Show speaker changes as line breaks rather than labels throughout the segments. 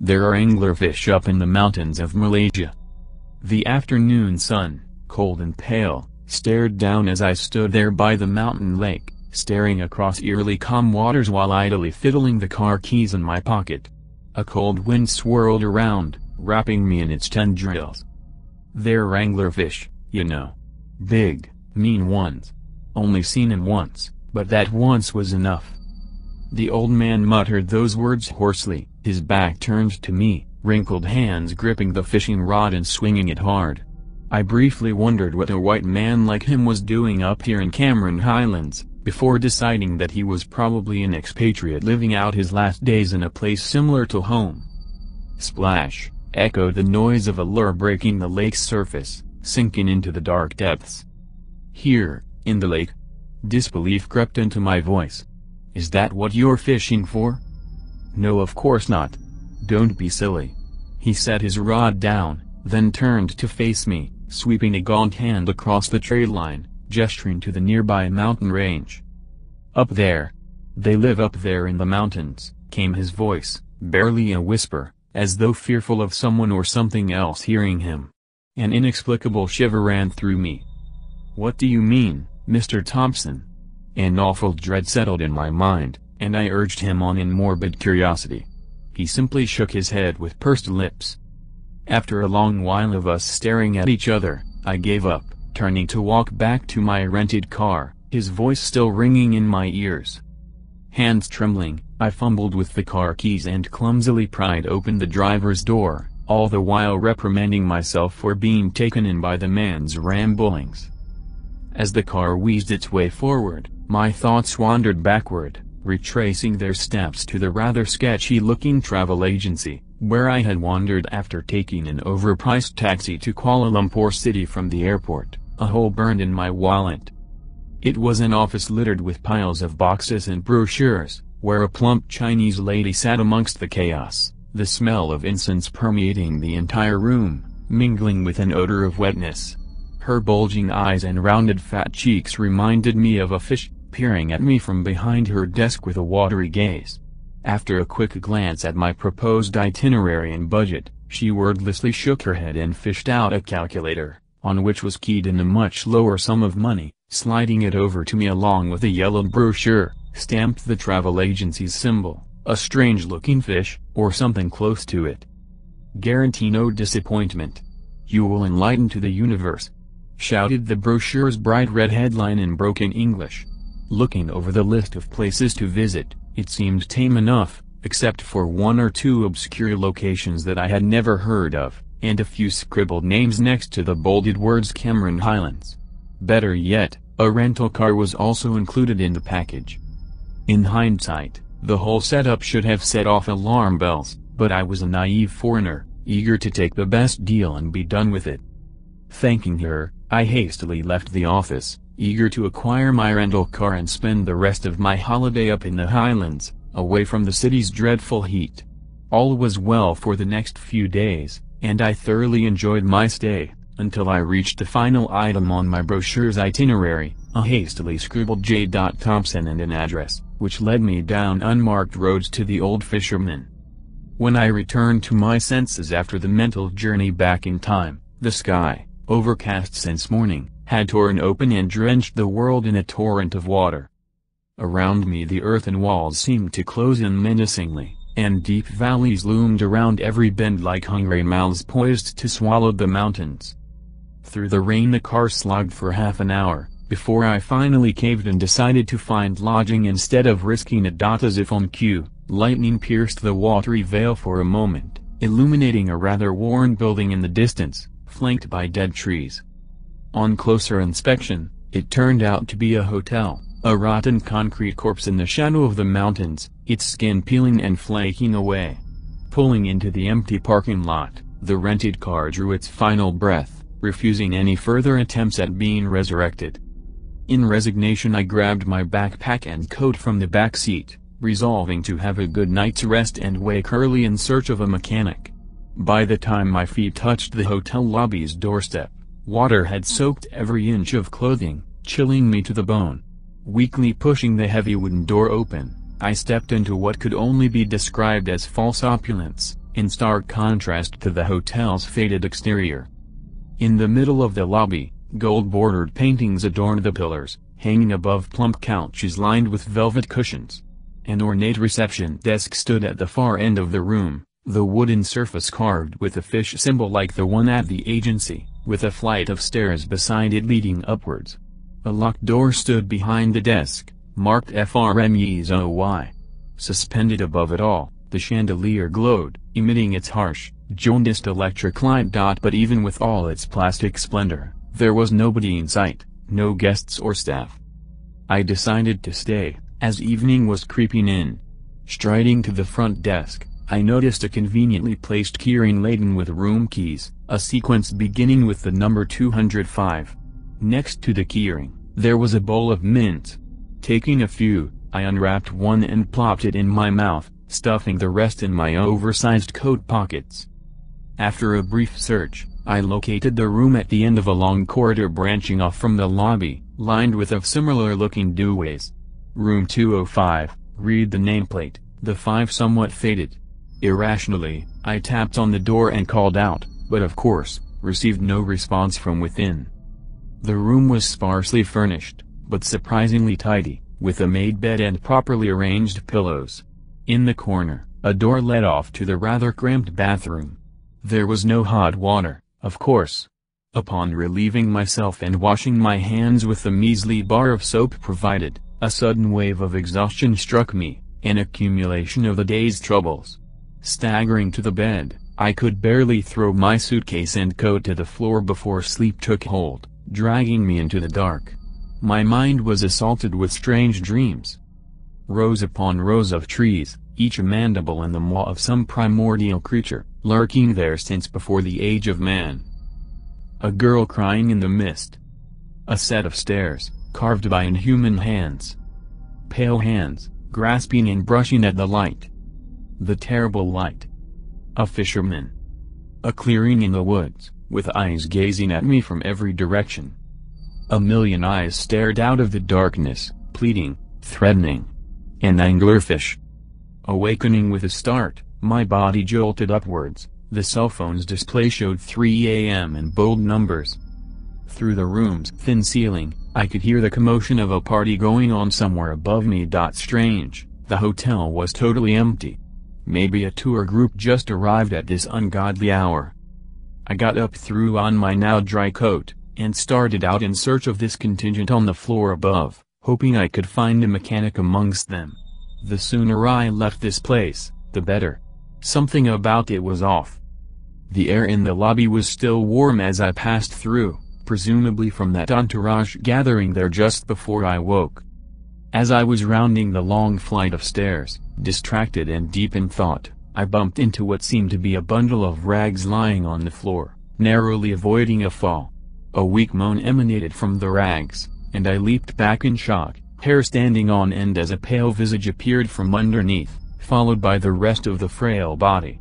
There are anglerfish up in the mountains of Malaysia. The afternoon sun, cold and pale, stared down as I stood there by the mountain lake, staring across eerily calm waters while idly fiddling the car keys in my pocket. A cold wind swirled around, wrapping me in its tendrils. They're anglerfish, you know. Big, mean ones. Only seen him once, but that once was enough. The old man muttered those words hoarsely, his back turned to me, wrinkled hands gripping the fishing rod and swinging it hard. I briefly wondered what a white man like him was doing up here in Cameron Highlands, before deciding that he was probably an expatriate living out his last days in a place similar to home. Splash, echoed the noise of a lure breaking the lake's surface, sinking into the dark depths. Here, in the lake? Disbelief crept into my voice. Is that what you're fishing for? No, of course not. Don't be silly. He set his rod down, then turned to face me, sweeping a gaunt hand across the trail line, gesturing to the nearby mountain range. Up there. They live up there in the mountains, came his voice, barely a whisper, as though fearful of someone or something else hearing him. An inexplicable shiver ran through me. What do you mean, Mr. Thompson? An awful dread settled in my mind, and I urged him on in morbid curiosity. He simply shook his head with pursed lips. After a long while of us staring at each other, I gave up, turning to walk back to my rented car, his voice still ringing in my ears. Hands trembling, I fumbled with the car keys and clumsily pried open the driver's door, all the while reprimanding myself for being taken in by the man's ramblings. As the car wheezed its way forward, my thoughts wandered backward, retracing their steps to the rather sketchy-looking travel agency, where I had wandered after taking an overpriced taxi to Kuala Lumpur City from the airport. A hole burned in my wallet. It was an office littered with piles of boxes and brochures, where a plump Chinese lady sat amongst the chaos, the smell of incense permeating the entire room, mingling with an odor of wetness. Her bulging eyes and rounded fat cheeks reminded me of a fish, peering at me from behind her desk with a watery gaze. After a quick glance at my proposed itinerary and budget, she wordlessly shook her head and fished out a calculator, on which was keyed in a much lower sum of money, sliding it over to me along with a yellowed brochure, stamped the travel agency's symbol, a strange-looking fish, or something close to it. Guarantee no disappointment. You will enlighten to the universe, shouted the brochure's bright red headline in broken English. Looking over the list of places to visit, it seemed tame enough, except for one or two obscure locations that I had never heard of, and a few scribbled names next to the bolded words Cameron Highlands. Better yet, a rental car was also included in the package. In hindsight, the whole setup should have set off alarm bells, but I was a naive foreigner, eager to take the best deal and be done with it. Thanking her, I hastily left the office, eager to acquire my rental car and spend the rest of my holiday up in the Highlands, away from the city's dreadful heat. All was well for the next few days, and I thoroughly enjoyed my stay, until I reached the final item on my brochure's itinerary, a hastily scribbled J. Thompson and an address, which led me down unmarked roads to the Old Fisherman. When I returned to my senses after the mental journey back in time, the sky, overcast since morning, had torn open and drenched the world in a torrent of water. Around me the earthen walls seemed to close in menacingly, and deep valleys loomed around every bend like hungry mouths poised to swallow the mountains. Through the rain the car slogged for half an hour, before I finally caved and decided to find lodging instead of risking it. As if on cue, lightning pierced the watery veil for a moment, illuminating a rather worn building in the distance, flanked by dead trees. On closer inspection, it turned out to be a hotel, a rotten concrete corpse in the shadow of the mountains, its skin peeling and flaking away. Pulling into the empty parking lot, the rented car drew its final breath, refusing any further attempts at being resurrected. In resignation I grabbed my backpack and coat from the back seat, resolving to have a good night's rest and wake early in search of a mechanic. By the time my feet touched the hotel lobby's doorstep, water had soaked every inch of clothing, chilling me to the bone. Weakly pushing the heavy wooden door open, I stepped into what could only be described as false opulence, in stark contrast to the hotel's faded exterior. In the middle of the lobby, gold-bordered paintings adorned the pillars, hanging above plump couches lined with velvet cushions. An ornate reception desk stood at the far end of the room, the wooden surface carved with a fish symbol like the one at the agency, with a flight of stairs beside it leading upwards. A locked door stood behind the desk, marked FRMEZOY. Suspended above it all, the chandelier glowed, emitting its harsh, jaundiced electric light. But even with all its plastic splendor, there was nobody in sight, no guests or staff. I decided to stay, as evening was creeping in. Striding to the front desk, I noticed a conveniently placed keyring laden with room keys, a sequence beginning with the number 205. Next to the keyring, there was a bowl of mints. Taking a few, I unwrapped one and plopped it in my mouth, stuffing the rest in my oversized coat pockets. After a brief search, I located the room at the end of a long corridor branching off from the lobby, lined with similar-looking doorways. Room 205, read the nameplate, the 5 somewhat faded. Irrationally, I tapped on the door and called out, but of course, received no response from within. The room was sparsely furnished, but surprisingly tidy, with a made bed and properly arranged pillows. In the corner, a door led off to the rather cramped bathroom. There was no hot water, of course. Upon relieving myself and washing my hands with the measly bar of soap provided, a sudden wave of exhaustion struck me, an accumulation of the day's troubles. Staggering to the bed, I could barely throw my suitcase and coat to the floor before sleep took hold, dragging me into the dark. My mind was assaulted with strange dreams. Rows upon rows of trees, each a mandible in the maw of some primordial creature, lurking there since before the age of man. A girl crying in the mist. A set of stairs, carved by inhuman hands. Pale hands, grasping and brushing at the light. The terrible light. A fisherman. A clearing in the woods, with eyes gazing at me from every direction. A million eyes stared out of the darkness, pleading, threatening. An anglerfish. Awakening with a start, my body jolted upwards. The cell phone's display showed 3 a.m. in bold numbers. Through the room's thin ceiling, I could hear the commotion of a party going on somewhere above me. Strange, the hotel was totally empty. Maybe a tour group just arrived at this ungodly hour. I got up, threw on my now dry coat, and started out in search of this contingent on the floor above, hoping I could find a mechanic amongst them. The sooner I left this place, the better. Something about it was off. The air in the lobby was still warm as I passed through, presumably from that entourage gathering there just before I woke. As I was rounding the long flight of stairs, distracted and deep in thought, I bumped into what seemed to be a bundle of rags lying on the floor, narrowly avoiding a fall. A weak moan emanated from the rags, and I leaped back in shock, hair standing on end as a pale visage appeared from underneath, followed by the rest of the frail body.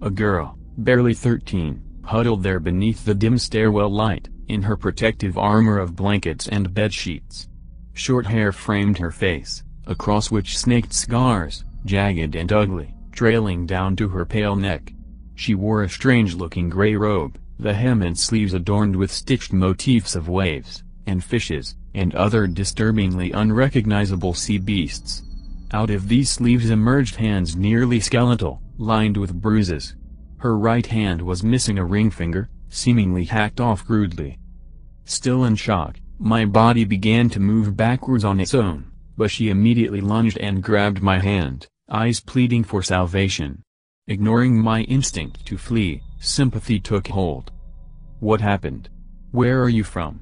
A girl, barely 13, huddled there beneath the dim stairwell light, in her protective armor of blankets and bedsheets. Short hair framed her face, across which snaked scars, jagged and ugly, trailing down to her pale neck. She wore a strange-looking gray robe, the hem and sleeves adorned with stitched motifs of waves, and fishes, and other disturbingly unrecognizable sea beasts. Out of these sleeves emerged hands nearly skeletal, lined with bruises. Her right hand was missing a ring finger, seemingly hacked off crudely. Still in shock, my body began to move backwards on its own, but she immediately lunged and grabbed my hand, eyes pleading for salvation. Ignoring my instinct to flee, sympathy took hold. "What happened? Where are you from?"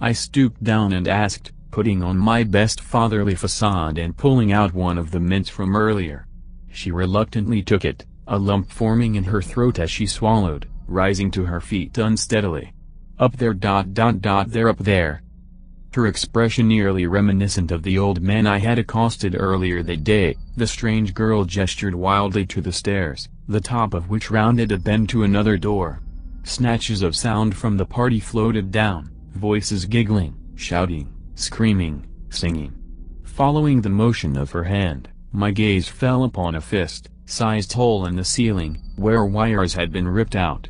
I stooped down and asked, putting on my best fatherly facade and pulling out one of the mints from earlier. She reluctantly took it, a lump forming in her throat as she swallowed, rising to her feet unsteadily. "Up there. They're up there." Her expression nearly reminiscent of the old man I had accosted earlier that day, the strange girl gestured wildly to the stairs, the top of which rounded a bend to another door. Snatches of sound from the party floated down, voices giggling, shouting, screaming, singing. Following the motion of her hand, my gaze fell upon a fist, sized hole in the ceiling, where wires had been ripped out.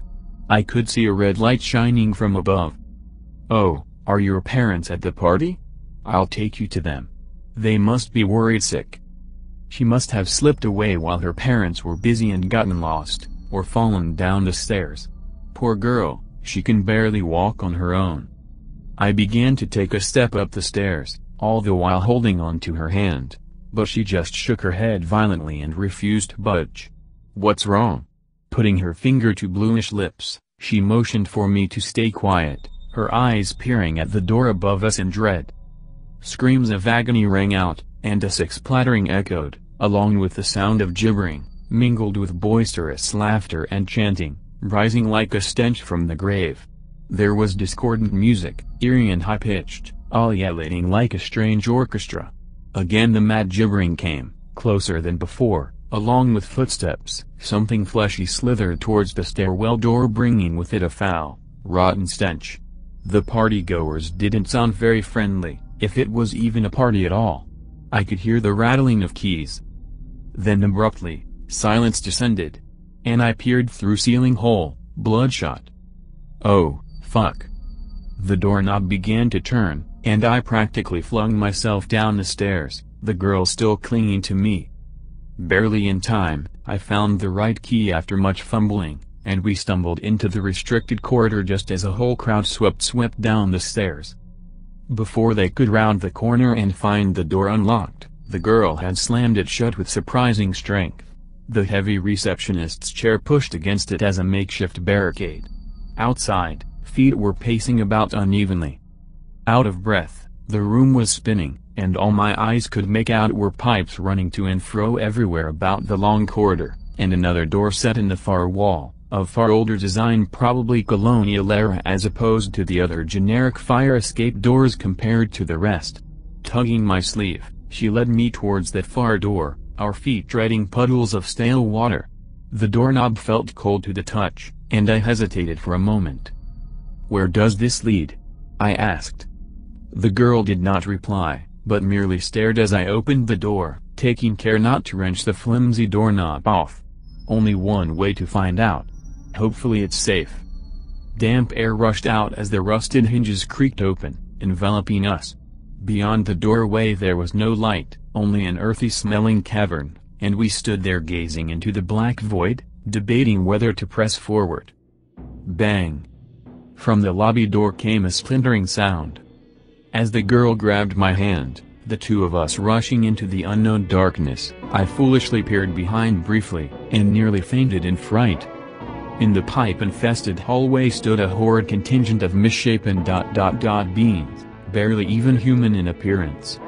I could see a red light shining from above. "Oh, are your parents at the party? I'll take you to them. They must be worried sick." She must have slipped away while her parents were busy and gotten lost, or fallen down the stairs. Poor girl, she can barely walk on her own. I began to take a step up the stairs, all the while holding on to her hand, but she just shook her head violently and refused to budge. "What's wrong?" Putting her finger to bluish lips, she motioned for me to stay quiet, her eyes peering at the door above us in dread. Screams of agony rang out, and a splattering echoed, along with the sound of gibbering, mingled with boisterous laughter and chanting, rising like a stench from the grave. There was discordant music, eerie and high-pitched, ululating like a strange orchestra. Again the mad gibbering came, closer than before, along with footsteps. Something fleshy slithered towards the stairwell door, bringing with it a foul, rotten stench. The partygoers didn't sound very friendly, if it was even a party at all. I could hear the rattling of keys. Then abruptly, silence descended. And I peered through ceiling hole, bloodshot. Oh, fuck. The doorknob began to turn, and I practically flung myself down the stairs, the girl still clinging to me. Barely in time, I found the right key after much fumbling, and we stumbled into the restricted corridor just as a whole crowd swept down the stairs. Before they could round the corner and find the door unlocked, the girl had slammed it shut with surprising strength. The heavy receptionist's chair pushed against it as a makeshift barricade. Outside, feet were pacing about unevenly. Out of breath, the room was spinning, and all my eyes could make out were pipes running to and fro everywhere about the long corridor, and another door set in the far wall, of far older design, probably colonial era, as opposed to the other generic fire escape doors compared to the rest. Tugging my sleeve, she led me towards that far door, our feet treading puddles of stale water. The doorknob felt cold to the touch, and I hesitated for a moment. "Where does this lead?" I asked. The girl did not reply, but merely stared as I opened the door, taking care not to wrench the flimsy doorknob off. Only one way to find out. Hopefully it's safe. Damp air rushed out as the rusted hinges creaked open, enveloping us. Beyond the doorway there was no light, only an earthy-smelling cavern, and we stood there gazing into the black void, debating whether to press forward. Bang! From the lobby door came a splintering sound. As the girl grabbed my hand, the two of us rushing into the unknown darkness, I foolishly peered behind briefly, and nearly fainted in fright. In the pipe-infested hallway stood a horrid contingent of misshapen ... beings, barely even human in appearance.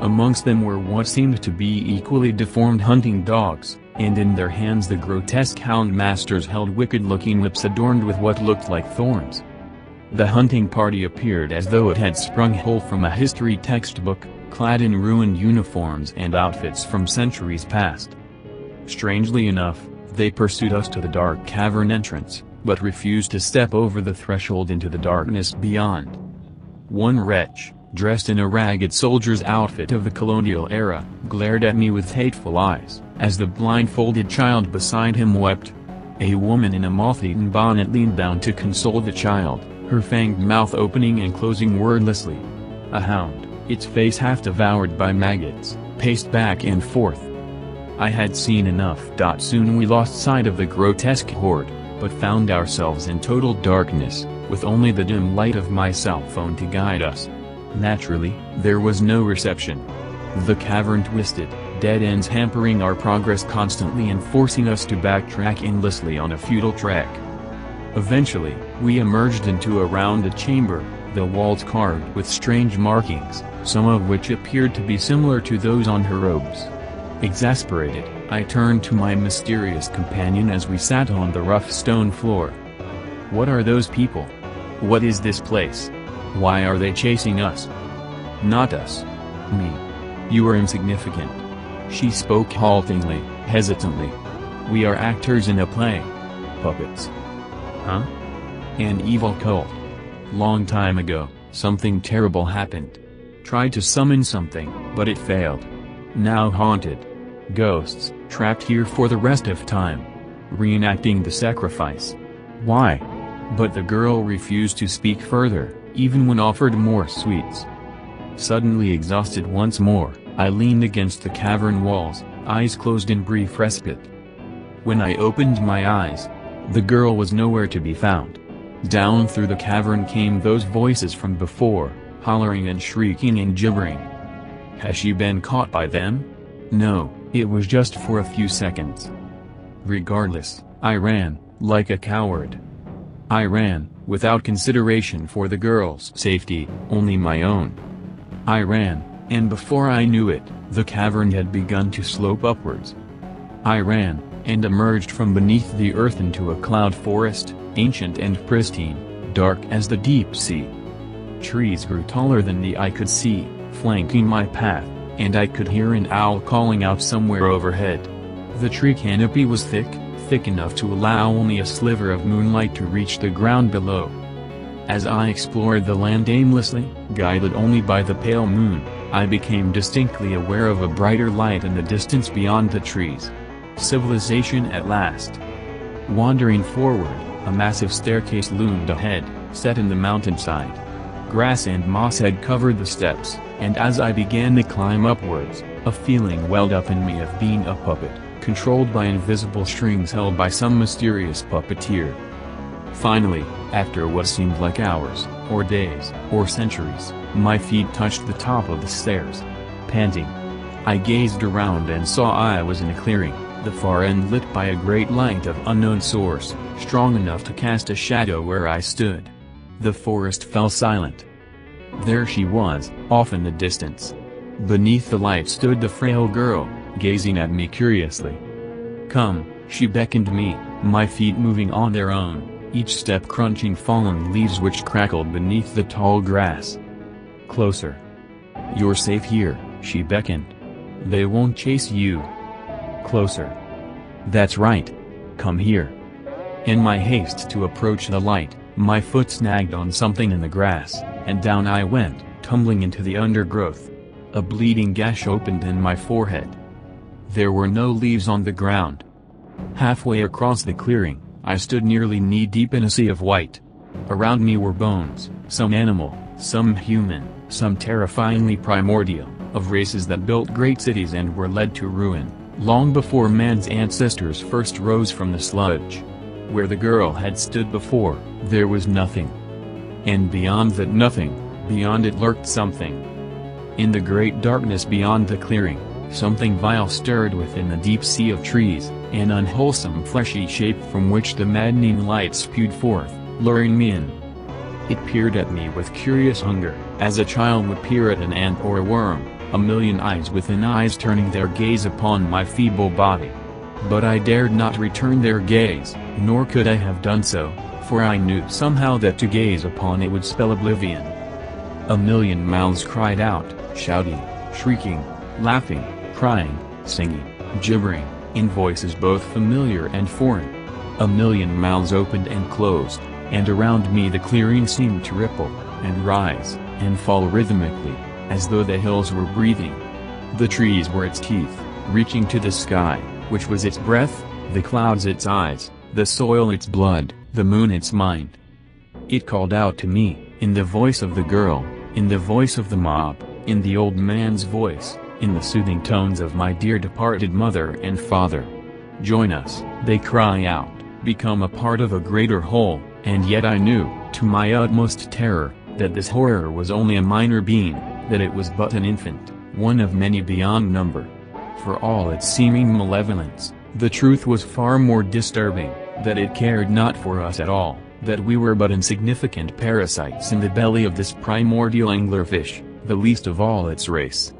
Amongst them were what seemed to be equally deformed hunting dogs, and in their hands the grotesque hound masters held wicked-looking whips adorned with what looked like thorns. The hunting party appeared as though it had sprung whole from a history textbook, clad in ruined uniforms and outfits from centuries past. Strangely enough, they pursued us to the dark cavern entrance, but refused to step over the threshold into the darkness beyond. One wretch, dressed in a ragged soldier's outfit of the colonial era, glared at me with hateful eyes, as the blindfolded child beside him wept. A woman in a moth-eaten bonnet leaned down to console the child, her fanged mouth opening and closing wordlessly. A hound, its face half devoured by maggots, paced back and forth. I had seen enough. Soon we lost sight of the grotesque horde, but found ourselves in total darkness, with only the dim light of my cell phone to guide us. Naturally, there was no reception. The cavern twisted, dead ends hampering our progress constantly and forcing us to backtrack endlessly on a futile trek. Eventually, we emerged into a rounded chamber, the walls carved with strange markings, some of which appeared to be similar to those on her robes. Exasperated, I turned to my mysterious companion as we sat on the rough stone floor. "What are those people? What is this place? Why are they chasing us?" "Not us. Me. You are insignificant." She spoke haltingly, hesitantly. "We are actors in a play. Puppets." "Huh?" "An evil cult. Long time ago, something terrible happened. Tried to summon something, but it failed. Now haunted. Ghosts, trapped here for the rest of time. Reenacting the sacrifice. Why? But the girl refused to speak further, even when offered more sweets. Suddenly exhausted once more, I leaned against the cavern walls, eyes closed in brief respite. When I opened my eyes, the girl was nowhere to be found. Down through the cavern came those voices from before, hollering and shrieking and gibbering. Has she been caught by them? No, it was just for a few seconds. Regardless, I ran, like a coward. I ran, without consideration for the girl's safety, only my own. I ran, and before I knew it, the cavern had begun to slope upwards. I ran, and emerged from beneath the earth into a cloud forest, ancient and pristine, dark as the deep sea. Trees grew taller than the eye could see, flanking my path, and I could hear an owl calling out somewhere overhead. The tree canopy was thick enough to allow only a sliver of moonlight to reach the ground below. As I explored the land aimlessly, guided only by the pale moon, I became distinctly aware of a brighter light in the distance beyond the trees. Civilization at last. Wandering forward, a massive staircase loomed ahead, set in the mountainside. Grass and moss had covered the steps, and as I began to climb upwards, a feeling welled up in me of being a puppet, controlled by invisible strings held by some mysterious puppeteer. Finally, after what seemed like hours, or days, or centuries, my feet touched the top of the stairs. Panting, I gazed around and saw I was in a clearing, the far end lit by a great light of unknown source, strong enough to cast a shadow where I stood. The forest fell silent. There she was, off in the distance. Beneath the light stood the frail girl, gazing at me curiously. Come, she beckoned me, my feet moving on their own, each step crunching fallen leaves which crackled beneath the tall grass. Closer. You're safe here, she beckoned. They won't chase you. Closer. That's right. Come here. In my haste to approach the light, my foot snagged on something in the grass, and down I went, tumbling into the undergrowth. A bleeding gash opened in my forehead. There were no leaves on the ground. Halfway across the clearing, I stood nearly knee-deep in a sea of white. Around me were bones, some animal, some human, some terrifyingly primordial, of races that built great cities and were led to ruin, long before man's ancestors first rose from the sludge. Where the girl had stood before, there was nothing. And beyond that nothing, beyond it lurked something. In the great darkness beyond the clearing, something vile stirred within the deep sea of trees, an unwholesome fleshy shape from which the maddening light spewed forth, luring me in. It peered at me with curious hunger, as a child would peer at an ant or a worm, a million eyes within eyes turning their gaze upon my feeble body. But I dared not return their gaze, nor could I have done so, for I knew somehow that to gaze upon it would spell oblivion. A million mouths cried out, shouting, shrieking, laughing, crying, singing, gibbering, in voices both familiar and foreign. A million mouths opened and closed, and around me the clearing seemed to ripple, and rise, and fall rhythmically, as though the hills were breathing. The trees were its teeth, reaching to the sky, which was its breath, the clouds its eyes, the soil its blood, the moon its mind. It called out to me, in the voice of the girl, in the voice of the mob, in the old man's voice, in the soothing tones of my dear departed mother and father. Join us, they cry out, become a part of a greater whole, and yet I knew, to my utmost terror, that this horror was only a minor being, that it was but an infant, one of many beyond number. For all its seeming malevolence, the truth was far more disturbing, that it cared not for us at all, that we were but insignificant parasites in the belly of this primordial anglerfish, the least of all its race.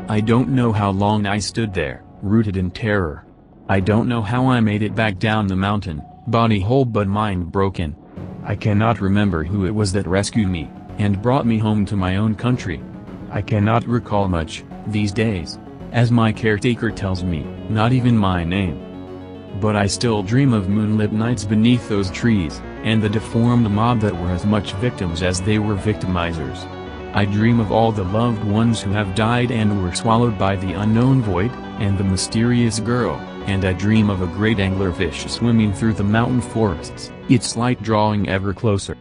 I don't know how long I stood there, rooted in terror. I don't know how I made it back down the mountain, body whole but mind broken. I cannot remember who it was that rescued me, and brought me home to my own country. I cannot recall much, these days. As my caretaker tells me, not even my name. But I still dream of moonlit nights beneath those trees, and the deformed mob that were as much victims as they were victimizers. I dream of all the loved ones who have died and were swallowed by the unknown void, and the mysterious girl, and I dream of a great anglerfish swimming through the mountain forests, its light drawing ever closer.